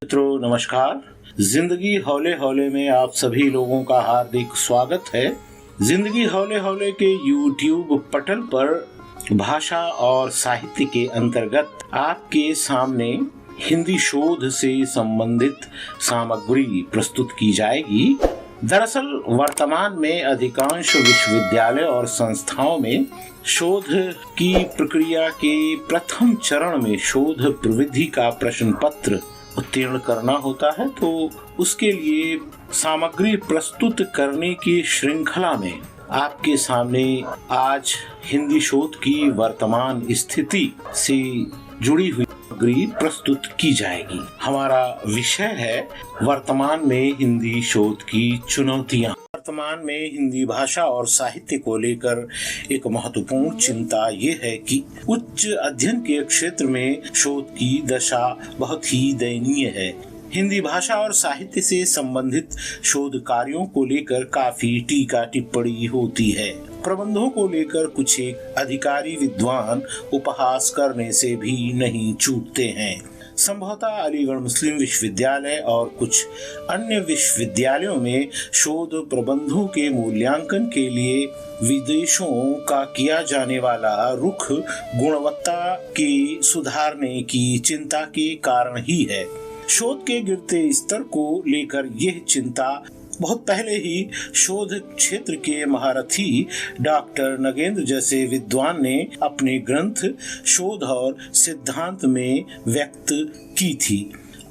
मित्रों नमस्कार। जिंदगी हौले हौले में आप सभी लोगों का हार्दिक स्वागत है। जिंदगी हौले हौले के YouTube पटल पर भाषा और साहित्य के अंतर्गत आपके सामने हिंदी शोध से संबंधित सामग्री प्रस्तुत की जाएगी। दरअसल वर्तमान में अधिकांश विश्वविद्यालय और संस्थाओं में शोध की प्रक्रिया के प्रथम चरण में शोध प्रविधि का प्रश्न पत्र उत्तीर्ण करना होता है, तो उसके लिए सामग्री प्रस्तुत करने की श्रृंखला में आपके सामने आज हिंदी शोध की वर्तमान स्थिति से जुड़ी हुई सामग्री प्रस्तुत की जाएगी। हमारा विषय है वर्तमान में हिंदी शोध की चुनौतियां। वर्तमान में हिंदी भाषा और साहित्य को लेकर एक महत्वपूर्ण चिंता ये है कि उच्च अध्ययन के क्षेत्र में शोध की दशा बहुत ही दयनीय है। हिंदी भाषा और साहित्य से संबंधित शोध कार्यों को लेकर काफी टीका टिप्पणी होती है। प्रबंधों को लेकर कुछ एक अधिकारी विद्वान उपहास करने से भी नहीं चूकते हैं। संभवतः अलीगढ़ मुस्लिम विश्वविद्यालय और कुछ अन्य विश्वविद्यालयों में शोध प्रबंधों के मूल्यांकन के लिए विदेशों का किया जाने वाला रुख गुणवत्ता के सुधारने की चिंता के कारण ही है। शोध के गिरते स्तर को लेकर यह चिंता बहुत पहले ही शोध क्षेत्र के महारथी डॉक्टर नगेंद्र जैसे विद्वान ने अपने ग्रंथ शोध और सिद्धांत में व्यक्त की थी।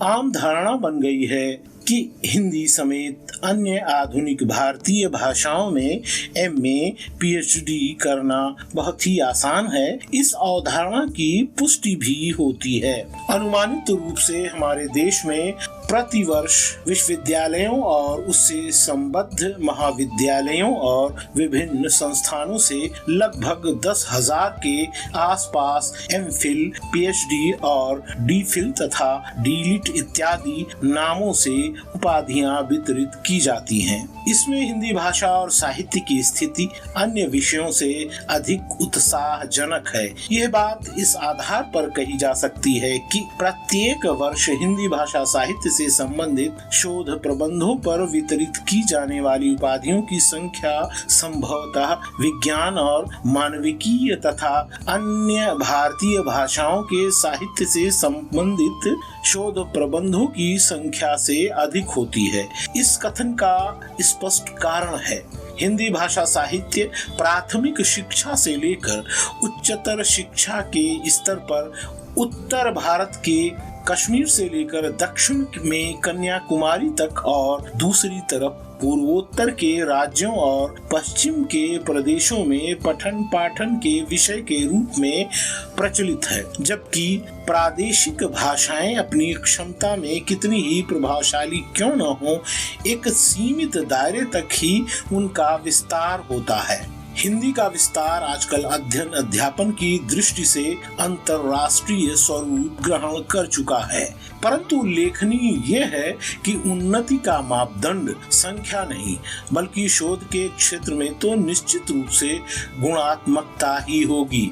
आम धारणा बन गई है कि हिंदी समेत अन्य आधुनिक भारतीय भाषाओं में MA PhD करना बहुत ही आसान है। इस अवधारणा की पुष्टि भी होती है। अनुमानित रूप से हमारे देश में प्रतिवर्ष विश्वविद्यालयों और उससे संबद्ध महाविद्यालयों और विभिन्न संस्थानों से लगभग 10,000 के आसपास MPhil, PhD और DPhil तथा DLit इत्यादि नामों से उपाधियां वितरित की जाती हैं। इसमें हिंदी भाषा और साहित्य की स्थिति अन्य विषयों से अधिक उत्साहजनक है। यह बात इस आधार पर कही जा सकती है कि प्रत्येक वर्ष हिंदी भाषा साहित्य से संबंधित शोध प्रबंधों पर वितरित की जाने वाली उपाधियों की संख्या संभवतः विज्ञान और मानविकीय तथा अन्य भारतीय भाषाओं के साहित्य से संबंधित शोध प्रबंधों की संख्या से अधिक होती है। इस कथन का स्पष्ट कारण है। हिंदी भाषा साहित्य प्राथमिक शिक्षा से लेकर उच्चतर शिक्षा के स्तर पर उत्तर भारत के कश्मीर से लेकर दक्षिण में कन्याकुमारी तक और दूसरी तरफ पूर्वोत्तर के राज्यों और पश्चिम के प्रदेशों में पठन पाठन के विषय के रूप में प्रचलित है। जबकि प्रादेशिक भाषाएं अपनी क्षमता में कितनी ही प्रभावशाली क्यों न हो, एक सीमित दायरे तक ही उनका विस्तार होता है। हिंदी का विस्तार आजकल अध्ययन अध्यापन की दृष्टि से अंतरराष्ट्रीय स्वरूप ग्रहण कर चुका है, परंतु उल्लेखनीय यह है कि उन्नति का मापदंड संख्या नहीं बल्कि शोध के क्षेत्र में तो निश्चित रूप से गुणात्मकता ही होगी।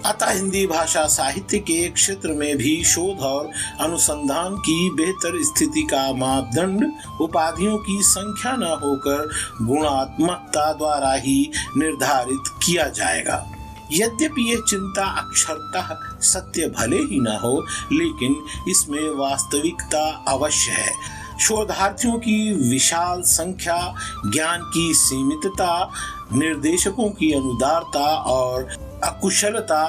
अतः हिंदी भाषा साहित्य के क्षेत्र में भी शोध और अनुसंधान की बेहतर स्थिति का मापदंड उपाधियों की संख्या न होकर गुणात्मकता द्वारा ही निर्धारित किया जाएगा। यद्यपि ये चिंता अक्षरतः सत्य भले ही न हो, लेकिन इसमें वास्तविकता अवश्य है। शोधार्थियों की विशाल संख्या, ज्ञान की सीमितता, निर्देशकों की अनुदारता और अकुशलता,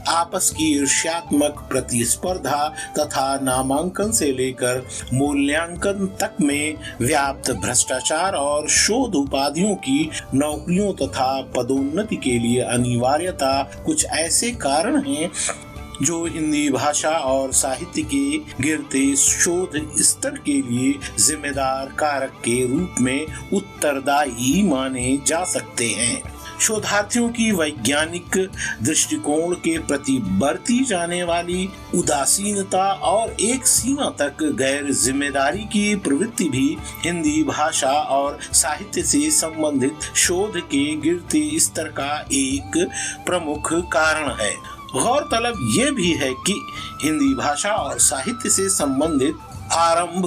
आपस की ईर्ष्यात्मक प्रतिस्पर्धा तथा नामांकन से लेकर मूल्यांकन तक में व्याप्त भ्रष्टाचार और शोध उपाधियों की नौकरियों तथा पदोन्नति के लिए अनिवार्यता कुछ ऐसे कारण हैं जो हिंदी भाषा और साहित्य के गिरते शोध स्तर के लिए जिम्मेदार कारक के रूप में उत्तरदायी माने जा सकते हैं। शोधार्थियों की वैज्ञानिक दृष्टिकोण के प्रति बरती जाने वाली उदासीनता और एक सीमा तक गैर जिम्मेदारी की प्रवृत्ति भी हिंदी भाषा और साहित्य से संबंधित शोध के गिरते स्तर का एक प्रमुख कारण है। गौरतलब ये भी है कि हिंदी भाषा और साहित्य से संबंधित आरंभ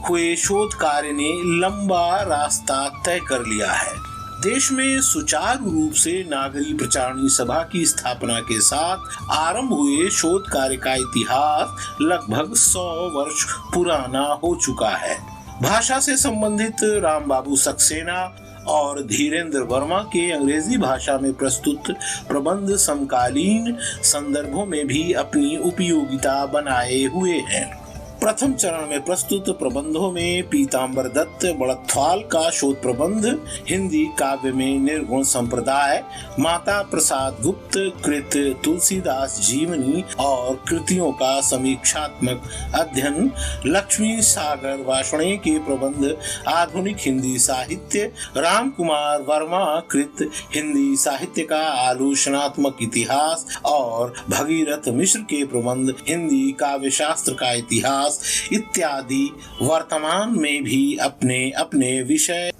हुए शोध कार्य ने लंबा रास्ता तय कर लिया है। देश में सुचारू रूप से नागरी प्रचारणी सभा की स्थापना के साथ आरंभ हुए शोध कार्य का इतिहास लगभग 100 वर्ष पुराना हो चुका है। भाषा से संबंधित राम बाबू सक्सेना और धीरेन्द्र वर्मा के अंग्रेजी भाषा में प्रस्तुत प्रबंध समकालीन संदर्भों में भी अपनी उपयोगिता बनाए हुए हैं। प्रथम चरण में प्रस्तुत प्रबंधों में पीताम्बर दत्त बड़थवाल का शोध प्रबंध हिंदी काव्य में निर्गुण संप्रदाय, माता प्रसाद गुप्त कृत तुलसीदास जीवनी और कृतियों का समीक्षात्मक अध्ययन, लक्ष्मी सागर वाषणे के प्रबंध आधुनिक हिंदी साहित्य, राम कुमार वर्मा कृत हिंदी साहित्य का आलोचनात्मक इतिहास और भगीरथ मिश्र के प्रबंध हिंदी काव्य शास्त्र का इतिहास इत्यादि वर्तमान में भी अपने अपने विषय।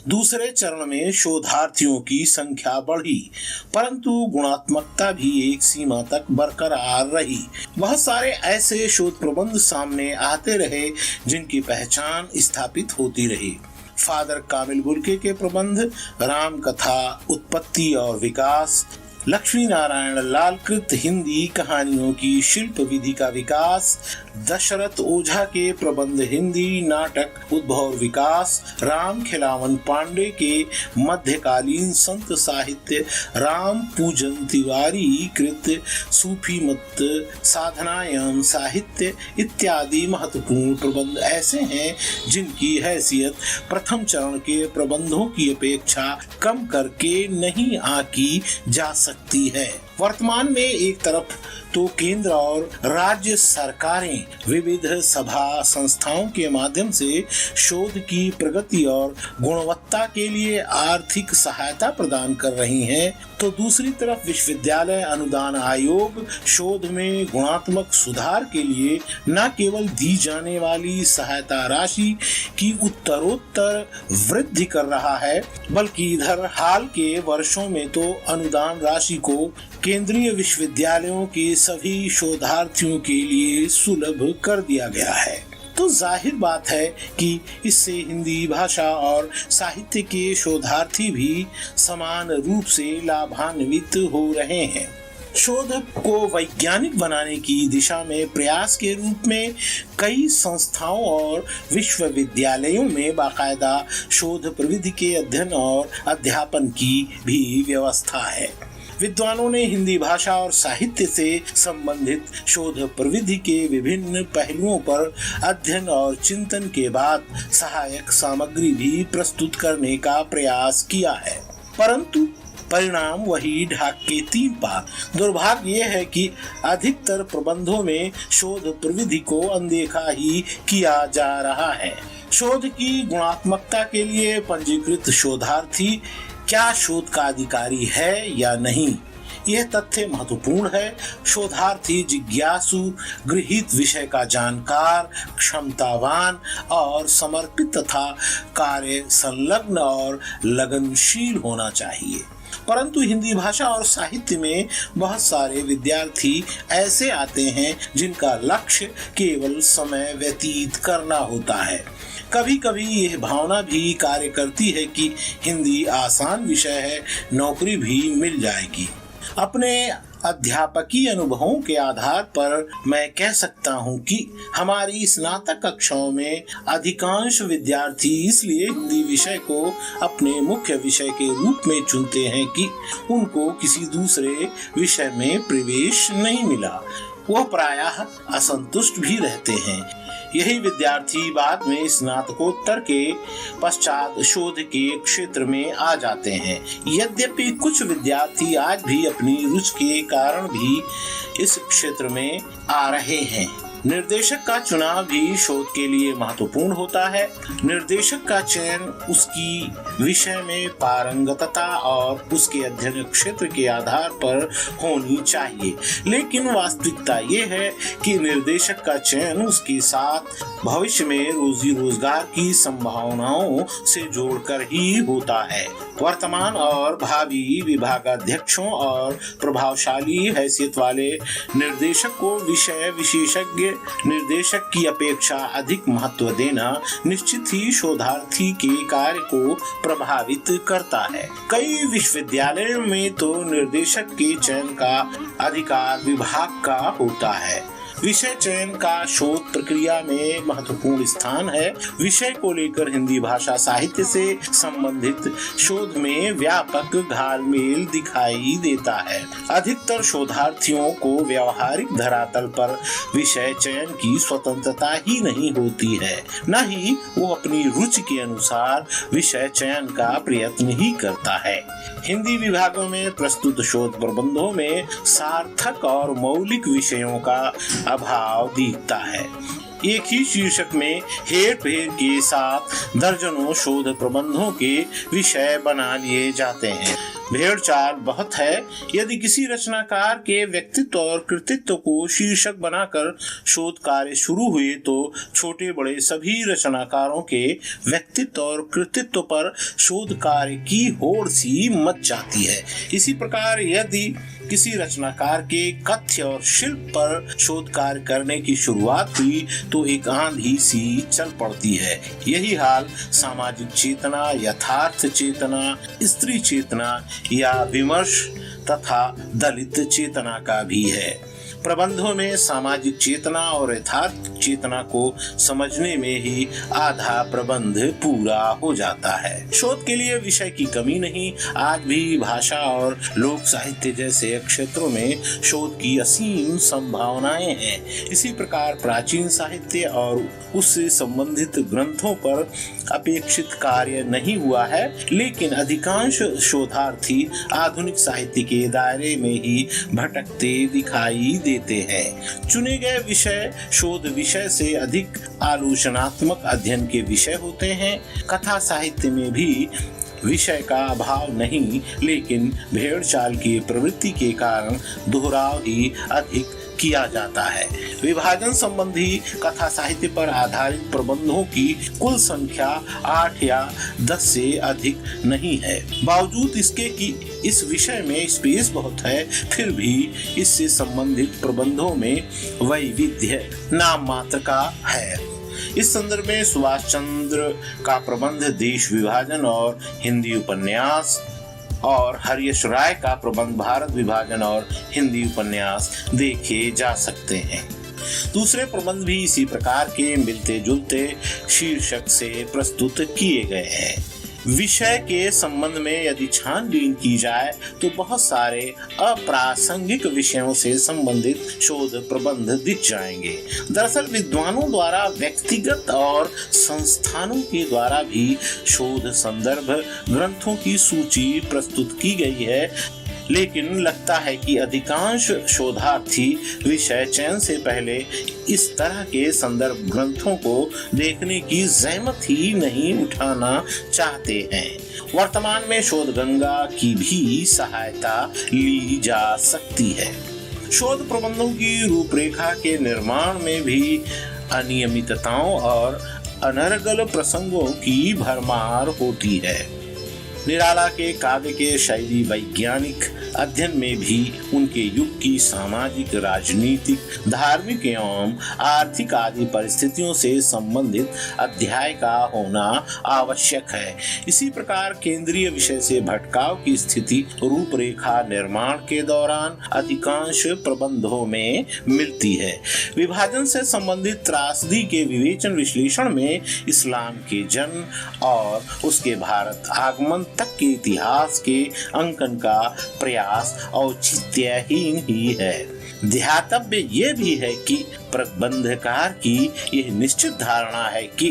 दूसरे चरण में शोधार्थियों की संख्या बढ़ी, परंतु गुणात्मकता भी एक सीमा तक बरकरार रही। बहुत सारे ऐसे शोध प्रबंध सामने आते रहे जिनकी पहचान स्थापित होती रही। फादर कामिल बुर्के के प्रबंध राम कथा उत्पत्ति और विकास, लक्ष्मी नारायण लाल कृत हिंदी कहानियों की शिल्प विधि का विकास, दशरथ ओझा के प्रबंध हिंदी नाटक उद्भव और विकास, राम खिलावन पांडे के मध्यकालीन संत साहित्य, राम पूजन तिवारी कृत सूफी मत साधना एवं साहित्य इत्यादि महत्वपूर्ण प्रबंध ऐसे हैं जिनकी हैसियत प्रथम चरण के प्रबंधों की अपेक्षा कम करके नहीं आंकी जा सकती है। वर्तमान में एक तरफ तो केंद्र और राज्य सरकारें विविध सभा संस्थाओं के माध्यम से शोध की प्रगति और गुणवत्ता के लिए आर्थिक सहायता प्रदान कर रही हैं, तो दूसरी तरफ विश्वविद्यालय अनुदान आयोग शोध में गुणात्मक सुधार के लिए न केवल दी जाने वाली सहायता राशि की उत्तरोत्तर वृद्धि कर रहा है, बल्कि इधर हाल के वर्षों में तो अनुदान राशि को केंद्रीय विश्वविद्यालयों के सभी शोधार्थियों के लिए सुलभ कर दिया गया है। तो जाहिर बात है कि इससे हिंदी भाषा और साहित्य के शोधार्थी भी समान रूप से लाभान्वित हो रहे हैं। शोध को वैज्ञानिक बनाने की दिशा में प्रयास के रूप में कई संस्थाओं और विश्वविद्यालयों में बाकायदा शोध प्रविधि के अध्ययन और अध्यापन की भी व्यवस्था है। विद्वानों ने हिंदी भाषा और साहित्य से संबंधित शोध प्रविधि के विभिन्न पहलुओं पर अध्ययन और चिंतन के बाद सहायक सामग्री भी प्रस्तुत करने का प्रयास किया है, परंतु परिणाम वही ढाक के 3 पार। दुर्भाग्य यह है कि अधिकतर प्रबंधों में शोध प्रविधि को अनदेखा ही किया जा रहा है। शोध की गुणात्मकता के लिए पंजीकृत शोधार्थी क्या शोध का अधिकारी है या नहीं, यह तथ्य महत्वपूर्ण है। शोधार्थी जिज्ञासु, गृहीत विषय का जानकार, क्षमतावान और समर्पित तथा कार्य संलग्न और लगनशील होना चाहिए। परंतु हिंदी भाषा और साहित्य में बहुत सारे विद्यार्थी ऐसे आते हैं जिनका लक्ष्य केवल समय व्यतीत करना होता है। कभी कभी यह भावना भी कार्य करती है कि हिंदी आसान विषय है, नौकरी भी मिल जाएगी। अपने अध्यापकीय अनुभवों के आधार पर मैं कह सकता हूं कि हमारी स्नातक कक्षाओं में अधिकांश विद्यार्थी इसलिए हिंदी विषय को अपने मुख्य विषय के रूप में चुनते हैं कि उनको किसी दूसरे विषय में प्रवेश नहीं मिला। वह प्रायः असंतुष्ट भी रहते हैं। यही विद्यार्थी बाद में स्नातकोत्तर के पश्चात शोध के क्षेत्र में आ जाते हैं। यद्यपि कुछ विद्यार्थी आज भी अपनी रुचि के कारण भी इस क्षेत्र में आ रहे हैं। निर्देशक का चुनाव भी शोध के लिए महत्वपूर्ण होता है। निर्देशक का चयन उसकी विषय में पारंगतता और उसके अध्ययन क्षेत्र के आधार पर होनी चाहिए, लेकिन वास्तविकता ये है कि निर्देशक का चयन उसके साथ भविष्य में रोजी रोजगार की संभावनाओं से जोड़कर ही होता है। वर्तमान और भावी विभागाध्यक्षों और प्रभावशाली हैसियत वाले निर्देशक को विषय विशेषज्ञ निर्देशक की अपेक्षा अधिक महत्व देना निश्चित ही शोधार्थी के कार्य को प्रभावित करता है। कई विश्वविद्यालयों में तो निर्देशक के चयन का अधिकार विभाग का होता है। विषय चयन का शोध प्रक्रिया में महत्वपूर्ण स्थान है। विषय को लेकर हिंदी भाषा साहित्य से संबंधित शोध में व्यापक घालमेल दिखाई देता है। अधिकतर शोधार्थियों को व्यावहारिक धरातल पर विषय चयन की स्वतंत्रता ही नहीं होती है, न ही वो अपनी रुचि के अनुसार विषय चयन का प्रयत्न ही करता है। हिंदी विभागों में प्रस्तुत शोध प्रबंधों में सार्थक और मौलिक विषयों का अभाव दिखता है। एक ही शीर्षक में हेर फेर के साथ दर्जनों शोध प्रबंधों के विषय बना लिए जाते हैं। भेड़ चाल बहुत है। यदि किसी रचनाकार के व्यक्तित्व और कृतित्व को शीर्षक बनाकर शोध कार्य शुरू हुए तो छोटे बड़े सभी रचनाकारों के व्यक्तित्व और कृतित्व पर शोध कार्य की होड़ सी मच जाती है। इसी प्रकार यदि किसी रचनाकार के कथ्य और शिल्प पर शोध कार्य करने की शुरुआत हुई तो एक आंधी सी चल पड़ती है। यही हाल सामाजिक चेतना, यथार्थ चेतना, स्त्री चेतना या विमर्श तथा दलित चेतना का भी है। प्रबंधों में सामाजिक चेतना और यथार्थ चेतना को समझने में ही आधा प्रबंध पूरा हो जाता है। शोध के लिए विषय की कमी नहीं। आज भी भाषा और लोक साहित्य जैसे क्षेत्रों में शोध की असीम संभावनाएं हैं। इसी प्रकार प्राचीन साहित्य और उससे संबंधित ग्रंथों पर अपेक्षित कार्य नहीं हुआ है, लेकिन अधिकांश शोधार्थी आधुनिक साहित्य के दायरे में ही भटकते दिखाई देते हैं। चुने गए विषय शोध विषय से अधिक आलोचनात्मक अध्ययन के विषय होते हैं। कथा साहित्य में भी विषय का अभाव नहीं, लेकिन भेड़ चाल की प्रवृत्ति के कारण दोहराव ही अधिक किया जाता है। विभाजन संबंधी कथा साहित्य पर आधारित प्रबंधों की कुल संख्या 8 या 10 से अधिक नहीं है। बावजूद इसके कि इस विषय में स्पेस बहुत है, फिर भी इससे संबंधित प्रबंधों में वैविध्य नाम मात्र का है। इस संदर्भ में सुभाष चंद्र का प्रबंध देश विभाजन और हिंदी उपन्यास और हरीश राय का प्रबंध भारत विभाजन और हिंदी उपन्यास देखे जा सकते हैं। दूसरे प्रबंध भी इसी प्रकार के मिलते जुलते शीर्षक से प्रस्तुत किए गए हैं। विषय के संबंध में यदि छानबीन की जाए तो बहुत सारे अप्रासंगिक विषयों से संबंधित शोध प्रबंध दिख जाएंगे। दरअसल विद्वानों द्वारा व्यक्तिगत और संस्थानों के द्वारा भी शोध संदर्भ ग्रंथों की सूची प्रस्तुत की गई है, लेकिन लगता है कि अधिकांश शोधार्थी विषय चयन से पहले इस तरह के संदर्भ ग्रंथों को देखने की जहमत ही नहीं उठाना चाहते हैं। वर्तमान में शोध गंगा की भी सहायता ली जा सकती है। शोध प्रबंधों की रूपरेखा के निर्माण में भी अनियमितताओं और अनर्गल प्रसंगों की भरमार होती है। निराला के काव्य के शैली वैज्ञानिक अध्ययन में भी उनके युग की सामाजिक, राजनीतिक, धार्मिक एवं आर्थिक आदि परिस्थितियों से संबंधित अध्याय का होना आवश्यक है। इसी प्रकार केंद्रीय विषय से भटकाव की स्थिति रूपरेखा निर्माण के दौरान अधिकांश प्रबंधों में मिलती है। विभाजन से संबंधित त्रासदी के विवेचन विश्लेषण में इस्लाम के जन्म और उसके भारत आगमन तक के इतिहास के अंकन का प्रयास औचित्यहीन ही है। ध्यातव्य ये भी है कि प्रबंधकार की यह निश्चित धारणा है कि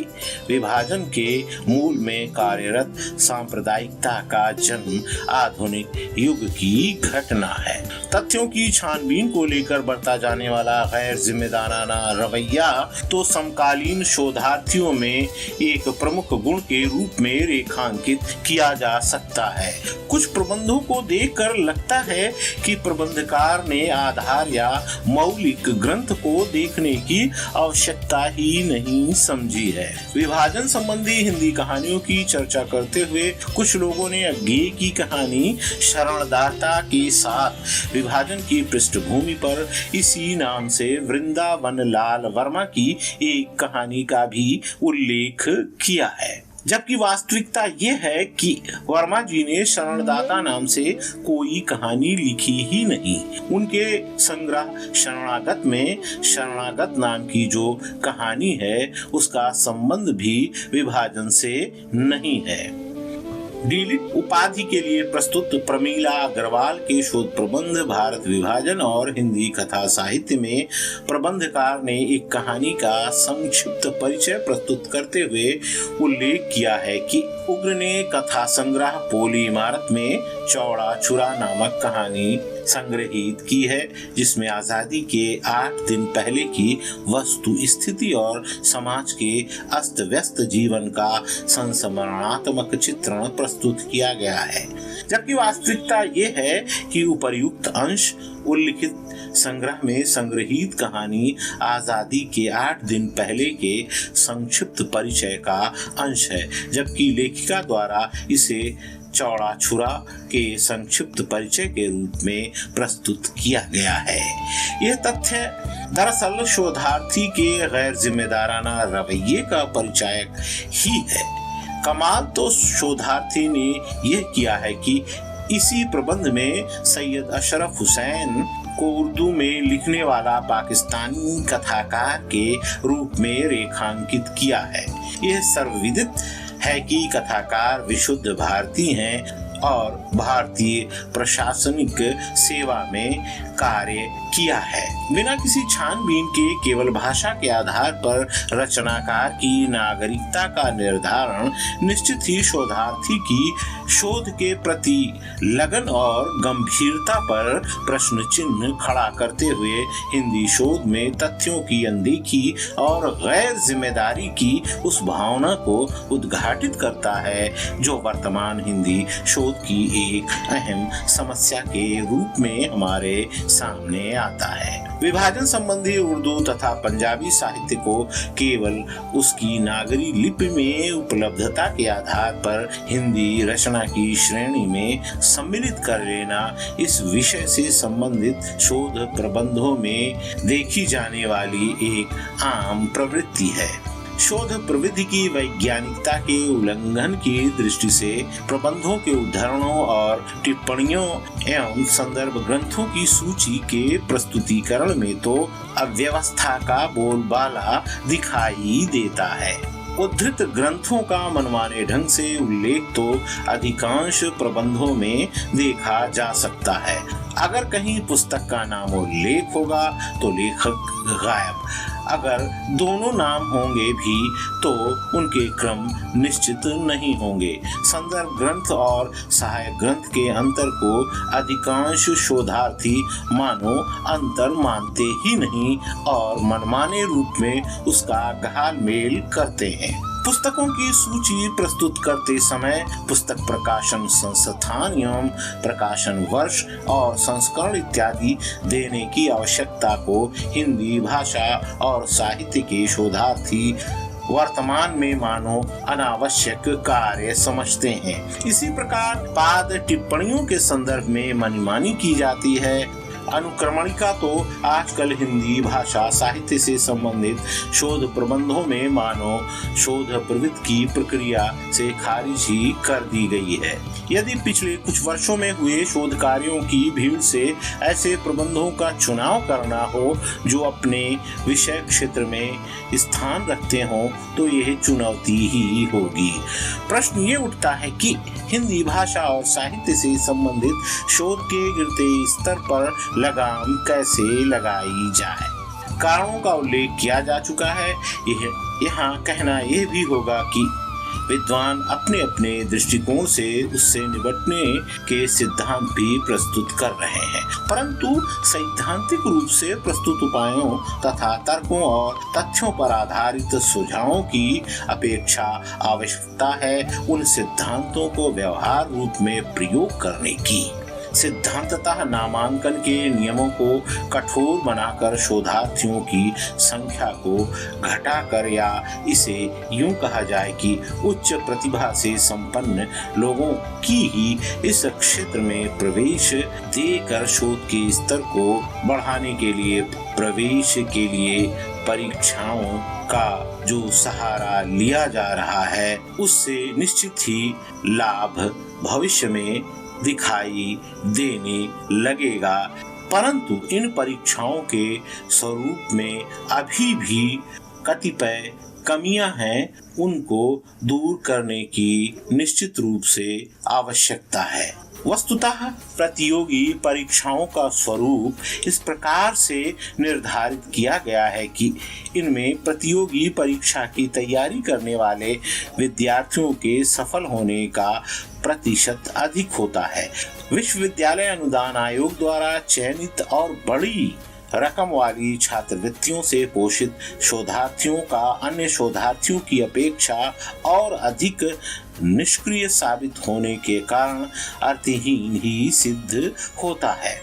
विभाजन के मूल में कार्यरत सांप्रदायिकता का जन्म आधुनिक युग की घटना है। तथ्यों की छानबीन को लेकर बरता जाने वाला गैर जिम्मेदाराना रवैया तो समकालीन शोधार्थियों में एक प्रमुख गुण के रूप में रेखांकित किया जा सकता है। कुछ प्रबंधों को देखकर लगता है कि प्रबंधकार ने आधार या मौलिक ग्रंथ को देख लिखने की आवश्यकता ही नहीं समझी है। विभाजन संबंधी हिंदी कहानियों की चर्चा करते हुए कुछ लोगों ने अज्ञेय की कहानी शरणदाता के साथ विभाजन की पृष्ठभूमि पर इसी नाम से वृंदावन लाल वर्मा की एक कहानी का भी उल्लेख किया है, जबकि वास्तविकता ये है कि वर्मा जी ने शरणदाता नाम से कोई कहानी लिखी ही नहीं। उनके संग्रह शरणागत में शरणागत नाम की जो कहानी है उसका संबंध भी विभाजन से नहीं है। डीलिट उपाधि के लिए प्रस्तुत प्रमीला अग्रवाल के शोध प्रबंध भारत विभाजन और हिंदी कथा साहित्य में प्रबंधकार ने एक कहानी का संक्षिप्त परिचय प्रस्तुत करते हुए उल्लेख किया है कि उग्र ने कथा संग्रह पोली इमारत में चौड़ा छुरा नामक कहानी संग्रहित की है, जिसमें आजादी के 8 दिन पहले की वस्तु स्थिति और समाज के अस्त व्यस्त जीवन का संस्मरणात्मक चित्रण प्रस्तुत किया गया है। जबकि वास्तविकता ये है कि उपर्युक्त अंश उल्लिखित संग्रह में संग्रहित कहानी आजादी के 8 दिन पहले के संक्षिप्त परिचय का अंश है, जबकि लेखिका द्वारा इसे चौड़ा छुरा के संक्षिप्त परिचय के रूप में प्रस्तुत किया गया है। यह तथ्य दरअसल शोधार्थी के गैर जिम्मेदाराना रवैये का परिचायक ही है। कमाल तो शोधार्थी ने यह किया है कि इसी प्रबंध में सैयद अशरफ हुसैन को उर्दू में लिखने वाला पाकिस्तानी कथाकार के रूप में रेखांकित किया है। यह सर्वविदित है कि कथाकार विशुद्ध भारतीय हैं और भारतीय प्रशासनिक सेवा में कार्य किया है। बिना किसी छानबीन के केवल भाषा के आधार पर रचनाकार की नागरिकता का निर्धारण निश्चित ही शोधार्थी की शोध के प्रति लगन और गंभीरता पर प्रश्न चिन्ह खड़ा करते हुए हिंदी शोध में तथ्यों की अनदेखी और गैर जिम्मेदारी की उस भावना को उद्घाटित करता है जो वर्तमान हिंदी शोध की एक अहम समस्या के रूप में हमारे सामने आता है। विभाजन संबंधी उर्दू तथा पंजाबी साहित्य को केवल उसकी नागरी लिपि में उपलब्धता के आधार पर हिंदी रचना की श्रेणी में सम्मिलित कर लेना इस विषय से संबंधित शोध प्रबंधों में देखी जाने वाली एक आम प्रवृत्ति है। शोध प्रविधि की वैज्ञानिकता के उल्लंघन की दृष्टि से प्रबंधों के उद्धरणों और टिप्पणियों एवं संदर्भ ग्रंथों की सूची के प्रस्तुतिकरण में तो अव्यवस्था का बोलबाला दिखाई देता है। उद्धृत ग्रंथों का मनमाने ढंग से उल्लेख तो अधिकांश प्रबंधों में देखा जा सकता है। अगर कहीं पुस्तक का नाम उल्लेख होगा तो लेखक गायब, अगर दोनों नाम होंगे भी तो उनके क्रम निश्चित नहीं होंगे। संदर्भ ग्रंथ और सहायक ग्रंथ के अंतर को अधिकांश शोधार्थी मानो अंतर मानते ही नहीं और मनमाने रूप में उसका गहाल मेल करते हैं। पुस्तकों की सूची प्रस्तुत करते समय पुस्तक प्रकाशन संस्थान एवं प्रकाशन वर्ष और संस्करण इत्यादि देने की आवश्यकता को हिंदी भाषा और साहित्य के शोधार्थी वर्तमान में मानो अनावश्यक कार्य समझते हैं। इसी प्रकार पाद टिप्पणियों के संदर्भ में मनमानी की जाती है। अनुक्रमणिका तो आजकल हिंदी भाषा साहित्य से संबंधित शोध प्रबंधों में मानो शोध प्रवृत्ति की प्रक्रिया से खारिज ही कर दी गई है। यदि पिछले कुछ वर्षों में हुए शोध कार्यों की भीड़ से ऐसे प्रबंधों का चुनाव करना हो जो अपने विषय क्षेत्र में स्थान रखते हों तो यह चुनौती ही होगी। प्रश्न ये उठता है कि हिंदी भाषा और साहित्य से संबंधित शोध के गिरते स्तर पर लगाम कैसे लगाई जाए। कारणों का उल्लेख किया जा चुका है। यहाँ कहना यह भी होगा कि विद्वान अपने अपने दृष्टिकोण से उससे निपटने के सिद्धांत भी प्रस्तुत कर रहे हैं, परंतु सैद्धांतिक रूप से प्रस्तुत उपायों तथा तर्कों और तथ्यों पर आधारित सुझावों की अपेक्षा आवश्यकता है उन सिद्धांतों को व्यवहार रूप में प्रयोग करने की। सिद्धांततः नामांकन के नियमों को कठोर बनाकर शोधार्थियों की संख्या को घटाकर, या इसे यूं कहा जाए कि उच्च प्रतिभा से संपन्न लोगों की ही इस क्षेत्र में प्रवेश देकर शोध के स्तर को बढ़ाने के लिए प्रवेश के लिए परीक्षाओं का जो सहारा लिया जा रहा है, उससे निश्चित ही लाभ भविष्य में दिखाई देने लगेगा। परंतु इन परीक्षाओं के स्वरूप में अभी भी कतिपय कमियां हैं, उनको दूर करने की निश्चित रूप से आवश्यकता है। वस्तुतः प्रतियोगी परीक्षाओं का स्वरूप इस प्रकार से निर्धारित किया गया है कि इनमें प्रतियोगी परीक्षा की तैयारी करने वाले विद्यार्थियों के सफल होने का प्रतिशत अधिक होता है। विश्वविद्यालय अनुदान आयोग द्वारा चयनित और बड़ी रकम वाली छात्रवृत्तियों से पोषित शोधार्थियों का अन्य शोधार्थियों की अपेक्षा और अधिक निष्क्रिय साबित होने के कारण अर्थहीन ही सिद्ध होता है।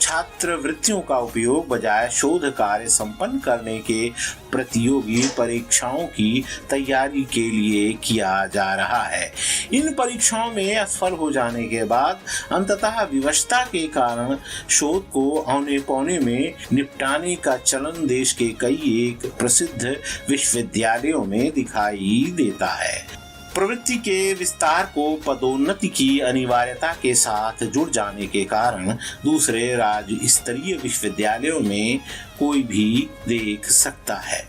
छात्रवृत्तियों का उपयोग बजाय शोध कार्य संपन्न करने के प्रतियोगी परीक्षाओं की तैयारी के लिए किया जा रहा है। इन परीक्षाओं में असफल हो जाने के बाद अंततः विवशता के कारण शोध को औने पौने में निपटाने का चलन देश के कई एक प्रसिद्ध विश्वविद्यालयों में दिखाई देता है। प्रवृत्ति के विस्तार को पदोन्नति की अनिवार्यता के साथ जुड़ जाने के कारण दूसरे राज्य स्तरीय विश्वविद्यालयों में कोई भी देख सकता है।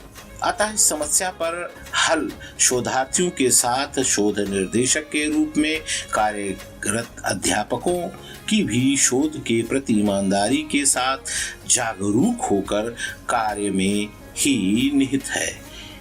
अतः इस समस्या पर हल शोधार्थियों के साथ शोध निर्देशक के रूप में कार्यरत अध्यापकों की भी शोध के प्रति ईमानदारी के साथ जागरूक होकर कार्य में ही निहित है।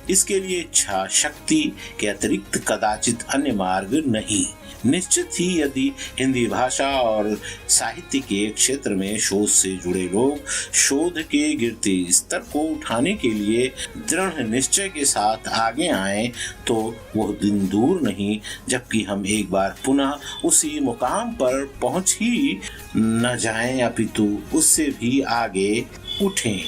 इसके लिए इच्छा शक्ति के अतिरिक्त कदाचित अन्य मार्ग नहीं। निश्चित ही यदि हिंदी भाषा और साहित्य के क्षेत्र में शोध से जुड़े लोग शोध के गिरते स्तर को उठाने के लिए दृढ़ निश्चय के साथ आगे आए तो वह दिन दूर नहीं जबकि हम एक बार पुनः उसी मुकाम पर पहुंच ही न जाएं, अपितु उससे भी आगे उठें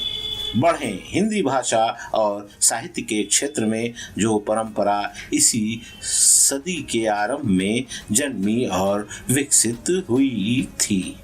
बढ़ें। हिंदी भाषा और साहित्य के क्षेत्र में जो परंपरा इसी सदी के आरंभ में जन्मी और विकसित हुई थी।